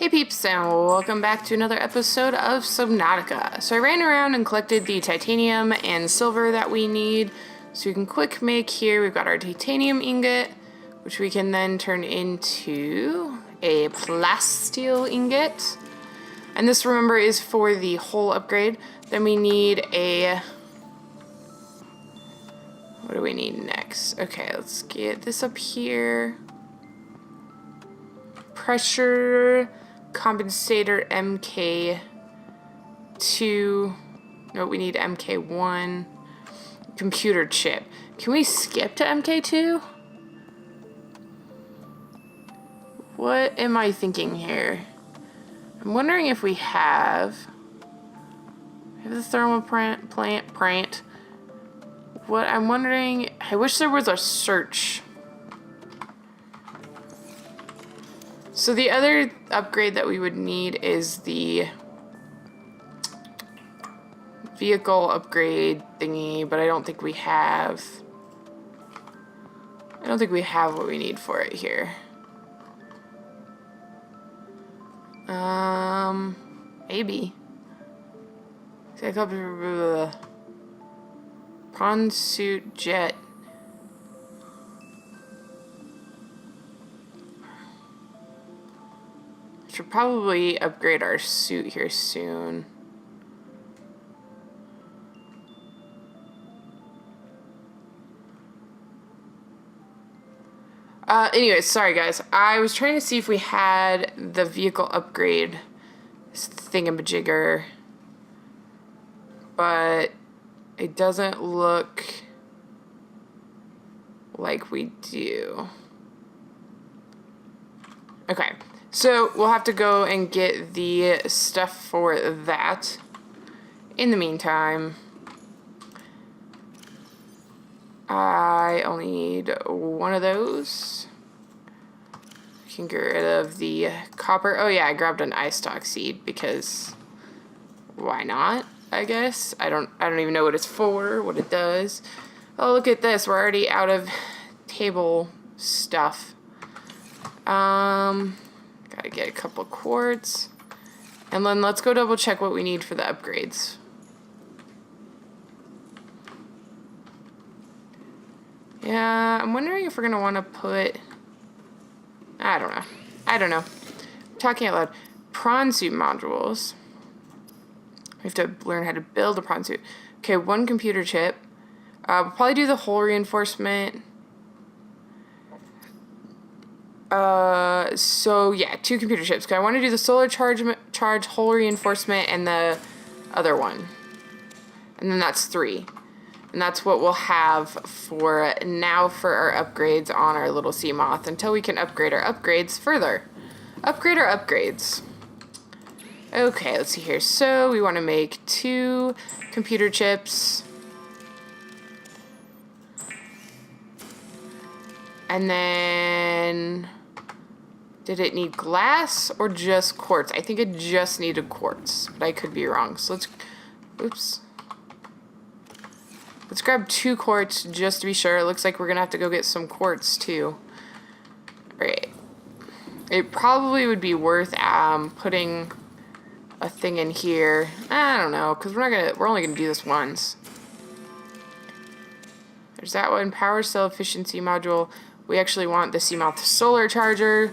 Hey peeps, and welcome back to another episode of Subnautica. So I ran around and collected the titanium and silver that we need. So we can quick make here. We've got our titanium ingot, which we can then turn into a plasteel ingot. And this, remember, is for the hull upgrade. Then we need a... what do we need next? Okay, let's get this up here. Pressure compensator MK2. No, we need MK1. Computer chip. Can we skip to MK2? What am I thinking here? I'm wondering if we have the thermal plant. What I'm wondering, I wish there was a search. So the other upgrade that we would need is the vehicle upgrade thingy, but I don't think we have what we need for it here. Maybe. Prawn suit jet. Should probably upgrade our suit here soon. Anyways, sorry guys. I was trying to see if we had the vehicle upgrade thingamajigger, but it doesn't look like we do. Okay. So we'll have to go and get the stuff for that. In the meantime, I only need one of those. We can get rid of the copper. Oh yeah, I grabbed an eye stalk seed because why not? I guess I don't even know what it's for, what it does. Oh, look at this. We're already out of table stuff. Gotta get a couple quartz. And then let's go double check what we need for the upgrades. Yeah, I'm wondering if we're gonna want to put... I don't know. I'm talking out loud. Prawn suit modules. We have to learn how to build a prawn suit. Okay, one computer chip. We'll probably do the hull reinforcement. So yeah, 2 computer chips. Cause I want to do the solar charge hull reinforcement and the other one. And then that's 3. And that's what we'll have for now for our upgrades on our little Seamoth until we can upgrade our upgrades further. Upgrade our upgrades. Okay, let's see here. So we want to make 2 computer chips. And then... did it need glass or just quartz? I think it just needed quartz, but I could be wrong. So let's... oops. Let's grab 2 quartz just to be sure. It looks like we're going to have to go get some quartz too. Alright. It probably would be worth putting a thing in here. I don't know, because we're only going to do this once. There's that one. Power cell efficiency module. We actually want the Seamoth solar charger.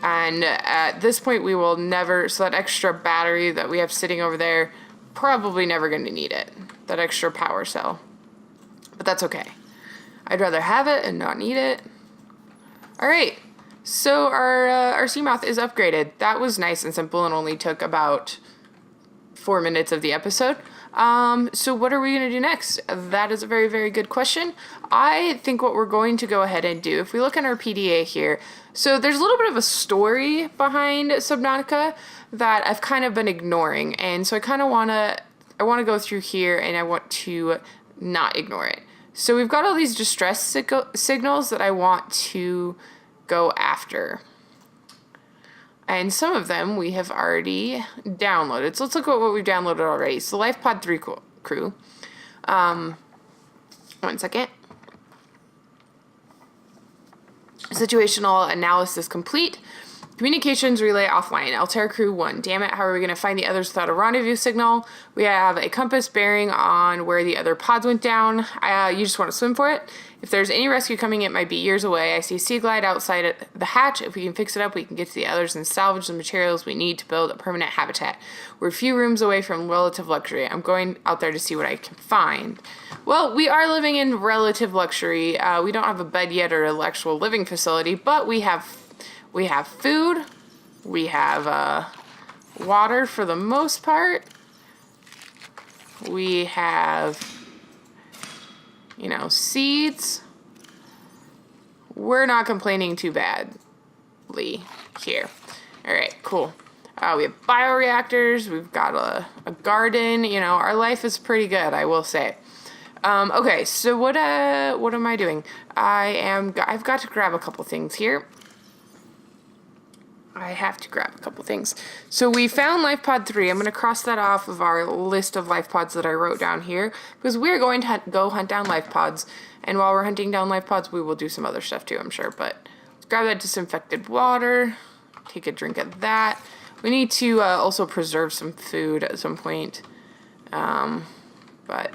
And at this point we will never, so that extra battery that we have sitting over there, probably never going to need it. That extra power cell. But that's okay. I'd rather have it and not need it. Alright, so our Seamoth is upgraded. That was nice and simple and only took about 4 minutes of the episode. So what are we going to do next? That is a very, very good question. I think what we're going to go ahead and do, if we look in our PDA here, so there's a little bit of a story behind Subnautica that I've kind of been ignoring. And so I kind of want to go through here and I want to not ignore it. So we've got all these distress signals that I want to go after. And some of them we have already downloaded. So let's look at what we've downloaded already. So LifePod 3 crew. 1 second. Situational analysis complete. Communications relay offline. Altair crew 1. Damn it, how are we going to find the others without a rendezvous signal? We have a compass bearing on where the other pods went down. You just want to swim for it. If there's any rescue coming, it might be years away. I see a sea glide outside the hatch. If we can fix it up, we can get to the others and salvage the materials we need to build a permanent habitat. We're a few rooms away from relative luxury. I'm going out there to see what I can find. Well, we are living in relative luxury. We don't have a bed yet or an actual living facility, but we have food, we have water for the most part, we have, you know, seeds. We're not complaining too badly here. Alright, cool. We have bioreactors, we've got a garden, you know, our life is pretty good, I will say. Okay, so what am I doing? I've got to grab a couple things here. I have to grab a couple things. So we found life pod 3. I'm going to cross that off of our list of life pods that I wrote down here, because we're going to go hunt down life pods. And while we're hunting down life pods, we will do some other stuff too, I'm sure. But let's grab that disinfected water. Take a drink of that. We need to also preserve some food at some point. But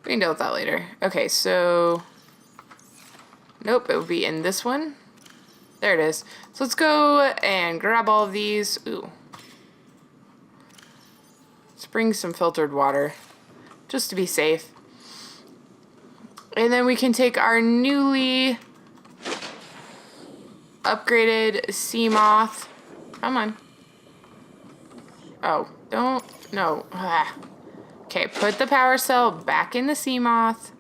we can deal with that later. Okay, so nope, it would be in this one. There it is. So let's go and grab all of these. Ooh. Let's bring some filtered water, just to be safe. And then we can take our newly upgraded Seamoth. Come on. Oh, don't. No. Ah. Okay, put the power cell back in the Seamoth.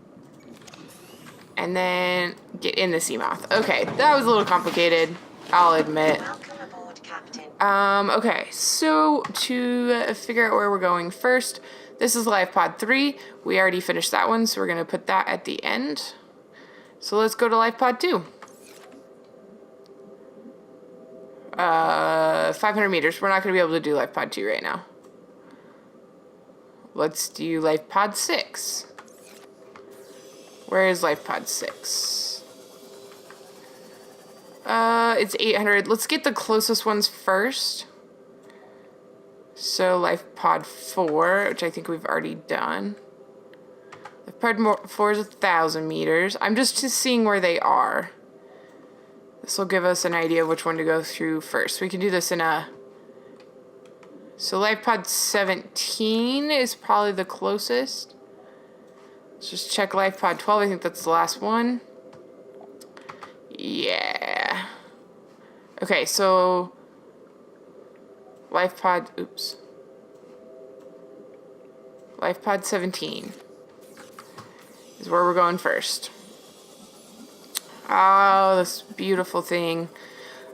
And then get in the Seamoth. Okay, that was a little complicated, I'll admit. Welcome aboard, Captain. Okay, so to figure out where we're going first, this is life pod 3. We already finished that one, so we're going to put that at the end. So let's go to life pod 2. 500 meters. We're not going to be able to do life pod 2 right now. Let's do life pod 6. Where is life pod 6? It's 800. Let's get the closest ones first. So life pod 4, which I think we've already done. Life pod 4 is 1,000 meters. I'm just seeing where they are. This will give us an idea of which one to go through first. We can do this in a... So life pod 17 is probably the closest. Let's just check life pod 12. I think that's the last one. Yeah. Okay, so life pod, oops. Life pod 17 is where we're going first. Oh, this beautiful thing.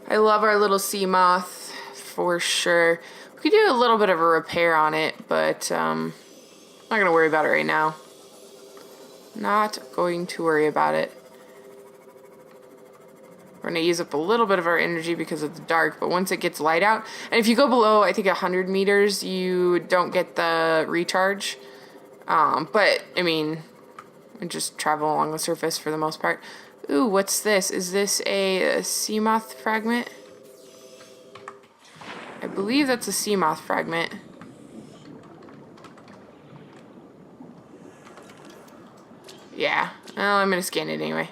I love our little Seamoth for sure. We could do a little bit of a repair on it, but I'm not going to worry about it right now. Not going to worry about it. We're going to use up a little bit of our energy because it's dark, but once it gets light out, and if you go below, I think 100 meters, you don't get the recharge. But, I mean, we just travel along the surface for the most part. Ooh, what's this? Is this a Seamoth fragment? I believe that's a Seamoth fragment. Yeah, well, I'm gonna scan it anyway.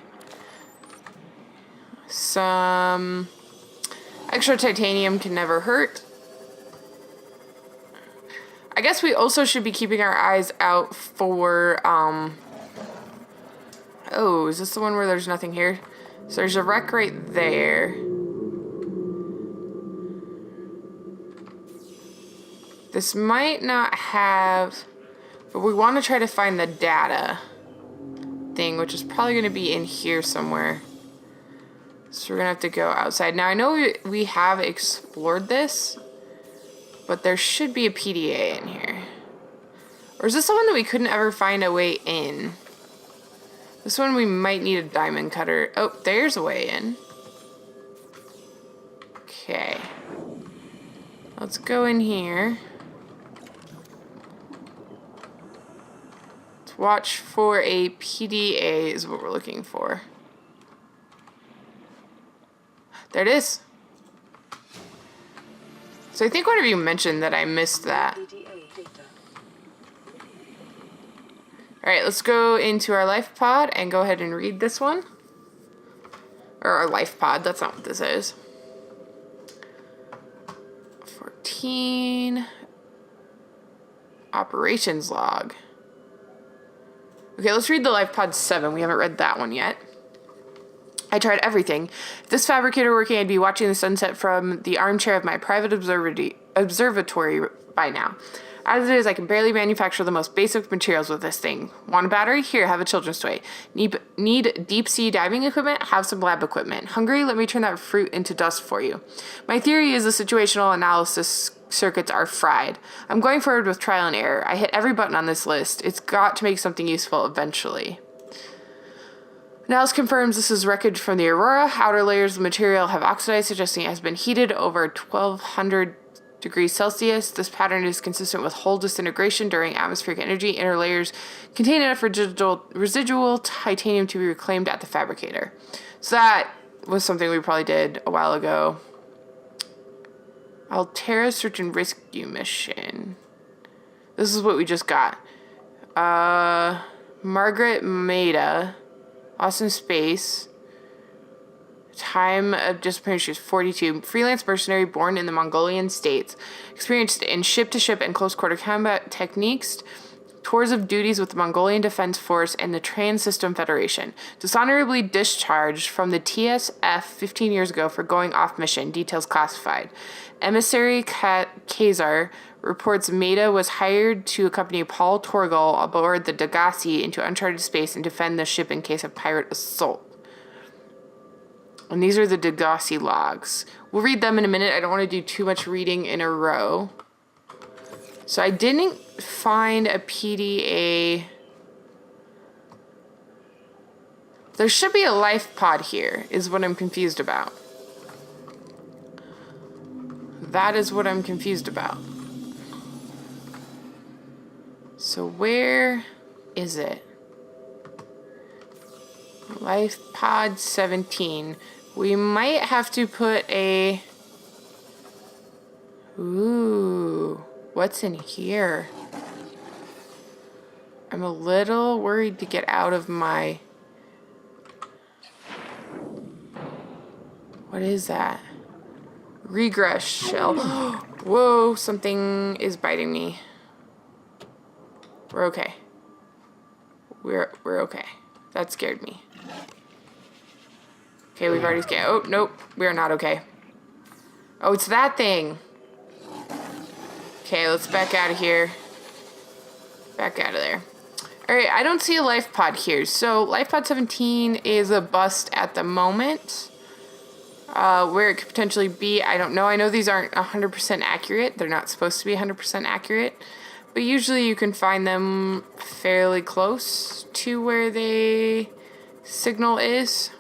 Some extra titanium can never hurt. I guess we also should be keeping our eyes out for, oh, is this the one where there's nothing here? So there's a wreck right there. This might not have, but we want to try to find the data thing, which is probably going to be in here somewhere. So we're going to have to go outside. Now, I know we have explored this, but there should be a PDA in here. Or is this the one that we couldn't ever find a way in? This one we might need a diamond cutter. Oh, there's a way in. Okay. Let's go in here. Let's watch for a PDA is what we're looking for. There it is. So I think one of you mentioned that I missed that. Alright, let's go into our life pod and go ahead and read this one. Or our life pod, that's not what this is. 14. Operations log. Okay, let's read the life pod 7. We haven't read that one yet. I tried everything. If this fabricator were working, I'd be watching the sunset from the armchair of my private observatory by now. As it is, I can barely manufacture the most basic materials with this thing. Want a battery? Here, have a children's toy. Need deep sea diving equipment? Have some lab equipment. Hungry? Let me turn that fruit into dust for you. My theory is the situational analysis circuits are fried. I'm going forward with trial and error. I hit every button on this list. It's got to make something useful eventually. Analysis confirms this is wreckage from the Aurora. Outer layers of the material have oxidized, suggesting it has been heated over 1200 degrees Celsius. This pattern is consistent with whole disintegration during atmospheric energy. Inner layers contain enough residual titanium to be reclaimed at the fabricator. So that was something we probably did a while ago. Altera search and rescue mission. This is what we just got. Margaret Maida, lost in space. Time of disappearance, she was 42. Freelance mercenary born in the Mongolian states. Experienced in ship-to-ship and close-quarter combat techniques. Tours of duties with the Mongolian Defense Force and the Trans-System Federation. Dishonorably discharged from the TSF 15 years ago for going off mission. Details classified. Emissary Khazar reports Maida was hired to accompany Paul Torgal aboard the Degasi into uncharted space and defend the ship in case of pirate assault. And these are the Degasi logs. We'll read them in a minute. I don't want to do too much reading in a row. So I didn't find a PDA. There should be a life pod here, is what I'm confused about. That is what I'm confused about. So where is it? Life pod 17. We might have to put a... Ooh, what's in here? I'm a little worried to get out of my... What is that? Regress shell. Whoa, something is biting me. We're okay. We're okay. That scared me. Okay, we've already scared. Oh, nope. We are not okay. Oh, it's that thing. Okay, let's back out of here. Back out of there. Alright, I don't see a life pod here. So, life pod 17 is a bust at the moment. Where it could potentially be, I don't know. I know these aren't 100% accurate. They're not supposed to be 100% accurate. But usually you can find them fairly close to where the signal is.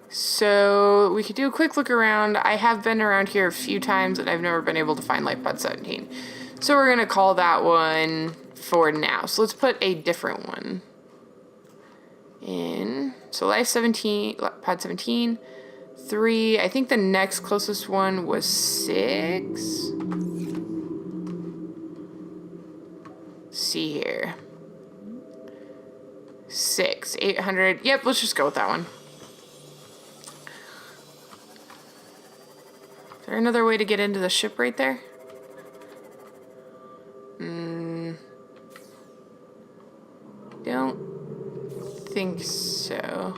So we could do a quick look around. I have been around here a few times and I've never been able to find life pod 17. So we're going to call that one for now. So let's put a different one in. So life 17, pod 17, 3. I think the next closest one was 6. Let's see here. 6, 800. Yep, let's just go with that one. Is there another way to get into the ship right there? Don't think so.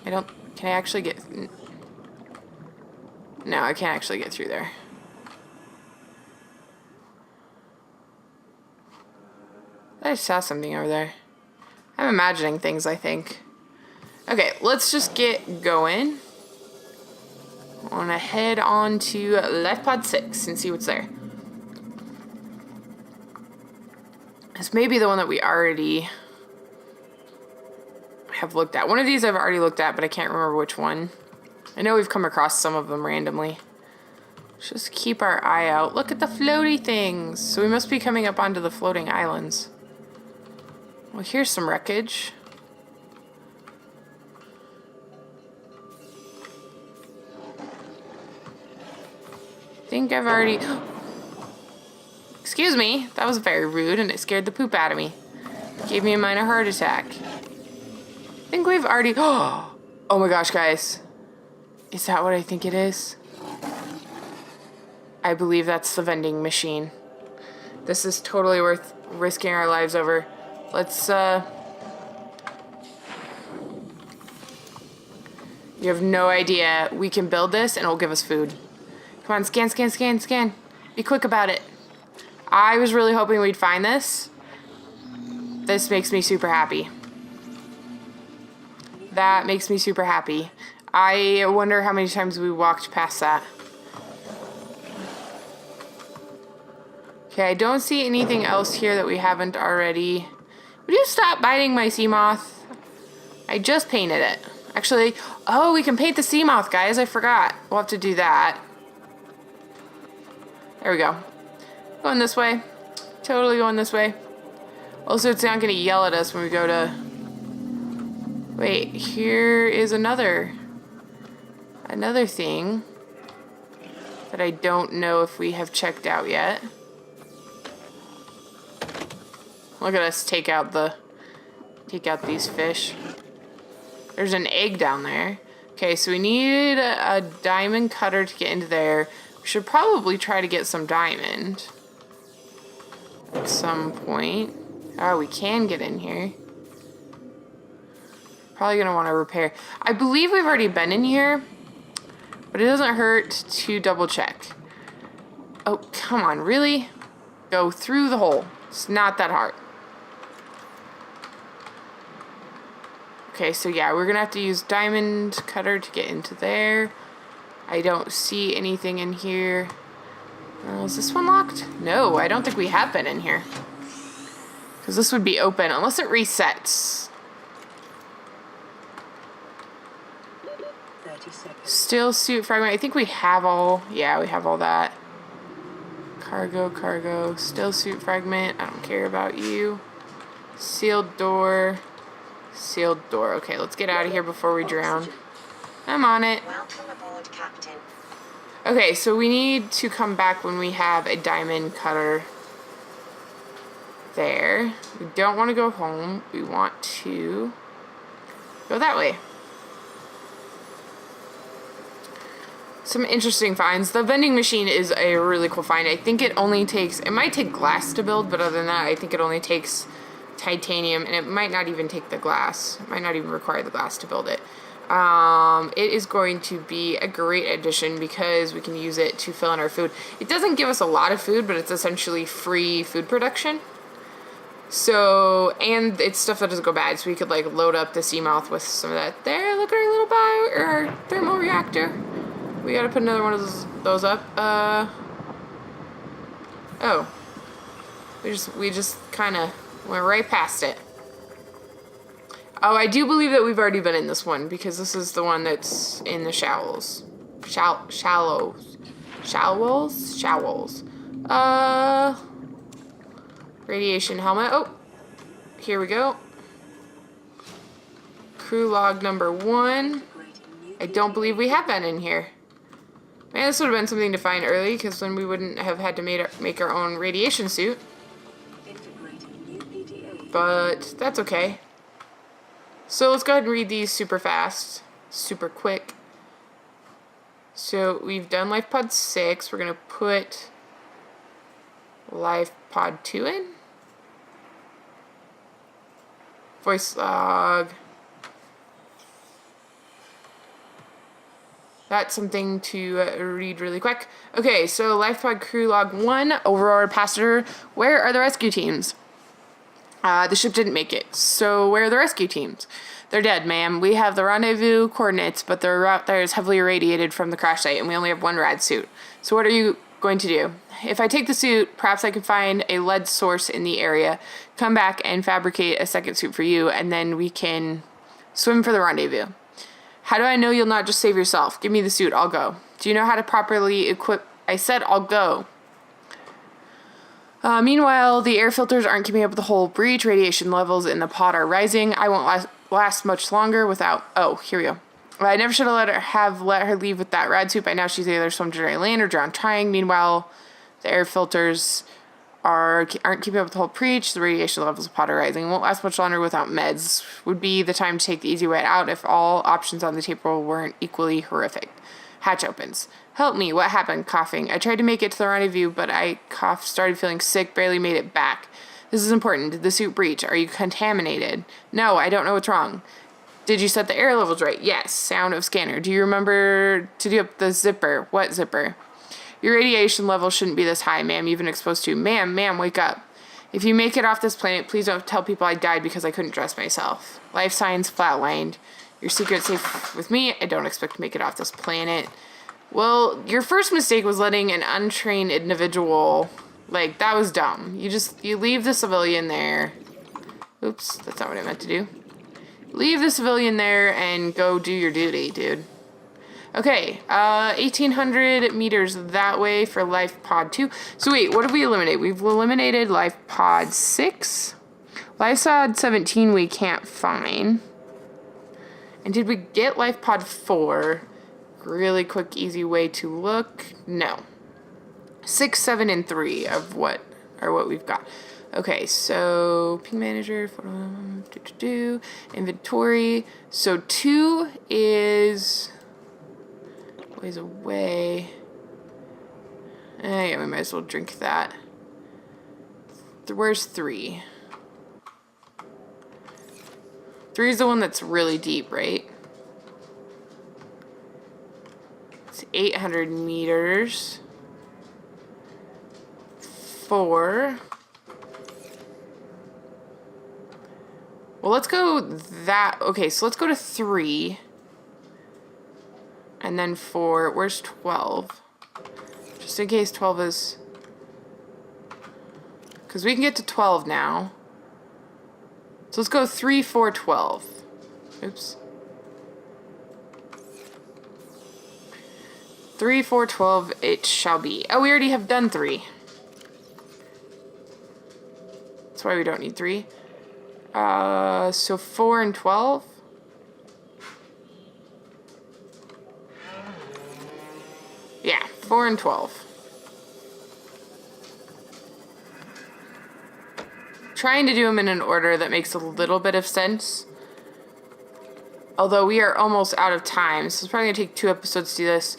Can I actually get... No, I can't actually get through there. I saw something over there. I'm imagining things, I think. Okay, let's just get going. I want to head on to Life Pod 6 and see what's there. This may be the one that we already have looked at. One of these I've already looked at, but I can't remember which one. I know we've come across some of them randomly. Just keep our eye out. Look at the floaty things. So we must be coming up onto the floating islands. Well, here's some wreckage. think I've already... Excuse me, that was very rude and it scared the poop out of me. Gave me a minor heart attack. I think we've already... Oh my gosh, guys. Is that what I think it is? I believe that's the vending machine. This is totally worth risking our lives over. Let's, You have no idea. We can build this and it'll give us food. Come on, scan, scan, scan, scan. Be quick about it. I was really hoping we'd find this. This makes me super happy. That makes me super happy. I wonder how many times we walked past that. Okay, I don't see anything else here that we haven't already. Would you stop biting my Seamoth? I just painted it. Actually, oh, we can paint the Seamoth, guys. I forgot. We'll have to do that. There we go. Going this way. Totally going this way. Also, it's not going to yell at us when we go to... Wait, here is another thing that I don't know if we have checked out yet. Look at us take out these fish. There's an egg down there. Okay, so we need a diamond cutter to get into there. We should probably try to get some diamond at some point. Oh, we can get in here. Probably gonna want to repair. I believe we've already been in here, but it doesn't hurt to double check. Oh, come on, really? Go through the hole. It's not that hard. Okay, so yeah, we're gonna have to use diamond cutter to get into there. I don't see anything in here. Is this one locked? No, I don't think we have been in here. Because this would be open unless it resets. 30 seconds. Still suit fragment. I think we have all... Yeah, we have all that. Cargo. Still suit fragment. I don't care about you. Sealed door. Sealed door. Okay, let's get out of here before we drown. I'm on it. Welcome aboard, Captain. Okay, so we need to come back when we have a diamond cutter there. We don't want to go home. We want to go that way. Some interesting finds. The vending machine is a really cool find. I think it only takes... It might take glass to build, but other than that, I think it only takes titanium, and it might not even take the glass. It might not even require the glass to build it. It is going to be a great addition because we can use it to fill in our food. It doesn't give us a lot of food, but it's essentially free food production. So, and it's stuff that doesn't go bad, so we could like load up the Seamoth with some of that. There, look at our little our thermal reactor. We gotta put another one of those up. Oh. We just kind of went right past it. Oh, I do believe that we've already been in this one because this is the one that's in the shallows. Shallows. Radiation helmet. Oh, here we go. Crew log number 1. I don't believe we have been in here. Man, this would have been something to find early because then we wouldn't have had to make our own radiation suit. But that's okay. So let's go ahead and read these super fast, super quick. So we've done Life Pod 6. We're going to put Life Pod 2 in. Voice log. That's something to read really quick. Okay, so Life Pod Crew Log 1, Aurora Passenger. Where are the rescue teams? The ship didn't make it. So where are the rescue teams? They're dead, ma'am. We have the rendezvous coordinates, but their route there is heavily irradiated from the crash site, and we only have one rad suit. So what are you going to do? If I take the suit, perhaps I can find a lead source in the area, come back and fabricate a second suit for you, and then we can swim for the rendezvous. How do I know you'll not just save yourself? Give me the suit, I'll go. Do you know how to properly equip? I said I'll go. Meanwhile, the air filters aren't keeping up with the whole breach. Radiation levels in the pod are rising. I won't last much longer without... Oh, here we go. I never should have let her leave with that rad suit. By now she's either swum to dry land or drowned trying. Meanwhile, the air filters aren't keeping up with the whole preach. The radiation levels of pod are rising. Won't last much longer without meds. Would be the time to take the easy way out if all options on the table weren't equally horrific. Hatch opens. Help me. What happened? Coughing. I tried to make it to the rendezvous, but I coughed, started feeling sick, barely made it back. This is important. Did the suit breach? Are you contaminated? No, I don't know what's wrong. Did you set the air levels right? Yes. Sound of scanner. Do you remember to do up the zipper? What zipper? Your radiation level shouldn't be this high, ma'am. You've been exposed to. Ma'am, wake up. If you make it off this planet, please don't tell people I died because I couldn't dress myself. Life signs flatlined. Your secret's safe with me. I don't expect to make it off this planet. Well, your first mistake was letting an untrained individual... Like, that was dumb. You leave the civilian there. Oops, that's not what I meant to do. Leave the civilian there and go do your duty, dude. Okay, 1,800 meters that way for life pod 2. So wait, what did we eliminate? We've eliminated life pod 6. Life pod 17 we can't find. And did we get life pod 4? Really quick, easy way to look. No. 6, 7, and 3 of what we've got. Okay, so ping manager, inventory. So 2 is ways away. Yeah, we might as well drink that. Where's 3? 3 is the one that's really deep, right? It's 800 meters. 4. Well, let's go that... Okay, so let's go to 3. And then 4. Where's 12? Just in case 12 is... Because we can get to 12 now. So let's go 3, 4, 12. Oops. 3, 4, 12 it shall be. Oh, we already have done 3. That's why we don't need 3. So 4 and 12. Yeah, 4 and 12. Trying to do them in an order that makes a little bit of sense. Although we are almost out of time, so it's probably going to take 2 episodes to do this.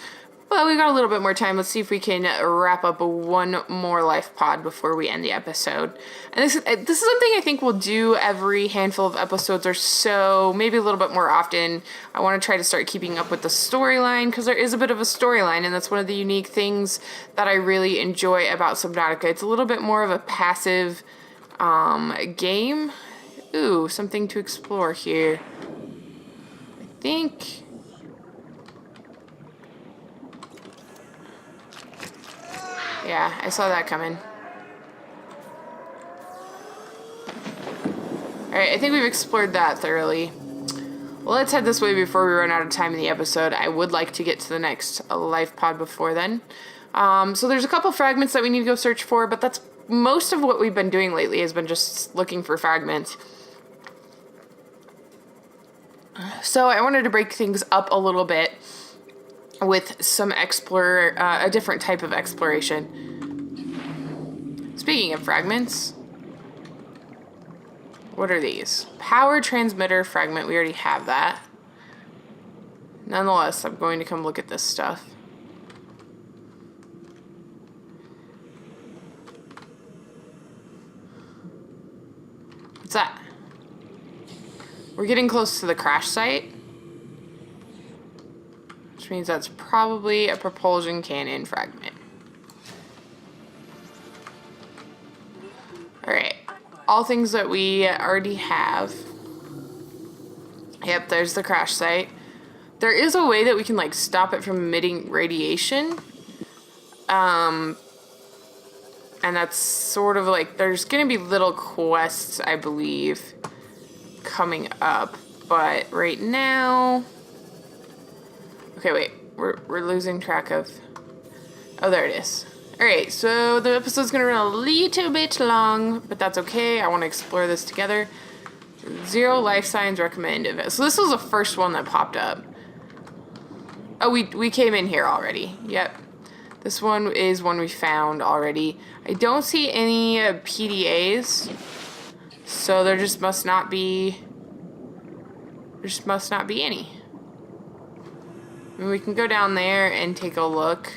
But we've got a little bit more time. Let's see if we can wrap up one more life pod before we end the episode. And this is something I think we'll do every handful of episodes or so, maybe a little bit more often. I want to try to start keeping up with the storyline, because there is a bit of a storyline, and that's one of the unique things that I really enjoy about Subnautica. It's a little bit more of a passive game. Ooh, something to explore here. I think... Yeah, I saw that coming. Alright, I think we've explored that thoroughly. Well, let's head this way before we run out of time in the episode. I would like to get to the next life pod before then. So there's a couple fragments that we need to go search for, but that's most of what we've been doing lately has been just looking for fragments. So I wanted to break things up a little bit with some a different type of exploration. Speaking of fragments, what are these? Power transmitter fragment, we already have that. Nonetheless, I'm going to come look at this stuff. What's that? We're getting close to the crash site, which means that's probably a propulsion cannon fragment. Alright, all things that we already have. Yep, there's the crash site. There is a way that we can like stop it from emitting radiation. And that's sort of like, there's gonna be little quests, I believe, coming up, but right now, okay, wait, we're losing track of, oh, there it is. All right, so the episode's gonna run a little bit long, but that's okay. I want to explore this together. 0 life signs recommended. So this was the first one that popped up. Oh, we came in here already. Yep. This one is one we found already. I don't see any PDAs. So there just must not be... There just must not be any. I mean, we can go down there and take a look.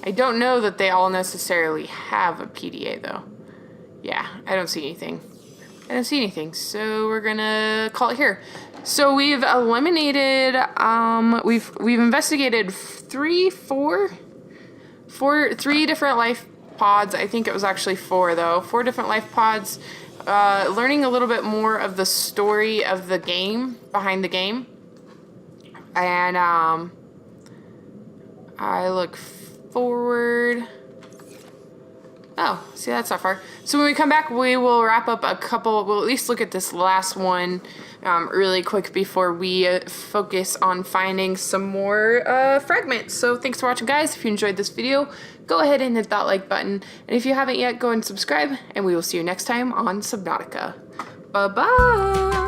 I don't know that they all necessarily have a PDA, though. Yeah, I don't see anything. I don't see anything, so we're gonna call it here. So we've eliminated, we've investigated three different life pods. I think it was actually 4 though. 4 different life pods. Learning a little bit more of the story of the game, behind the game. And I look forward. Oh, see, that's not far. So when we come back, we will wrap up a couple, we'll at least look at this last one really quick before we focus on finding some more fragments. So thanks for watching, guys. If you enjoyed this video, go ahead and hit that like button. And if you haven't yet, go and subscribe, and we will see you next time on Subnautica. Bye-bye!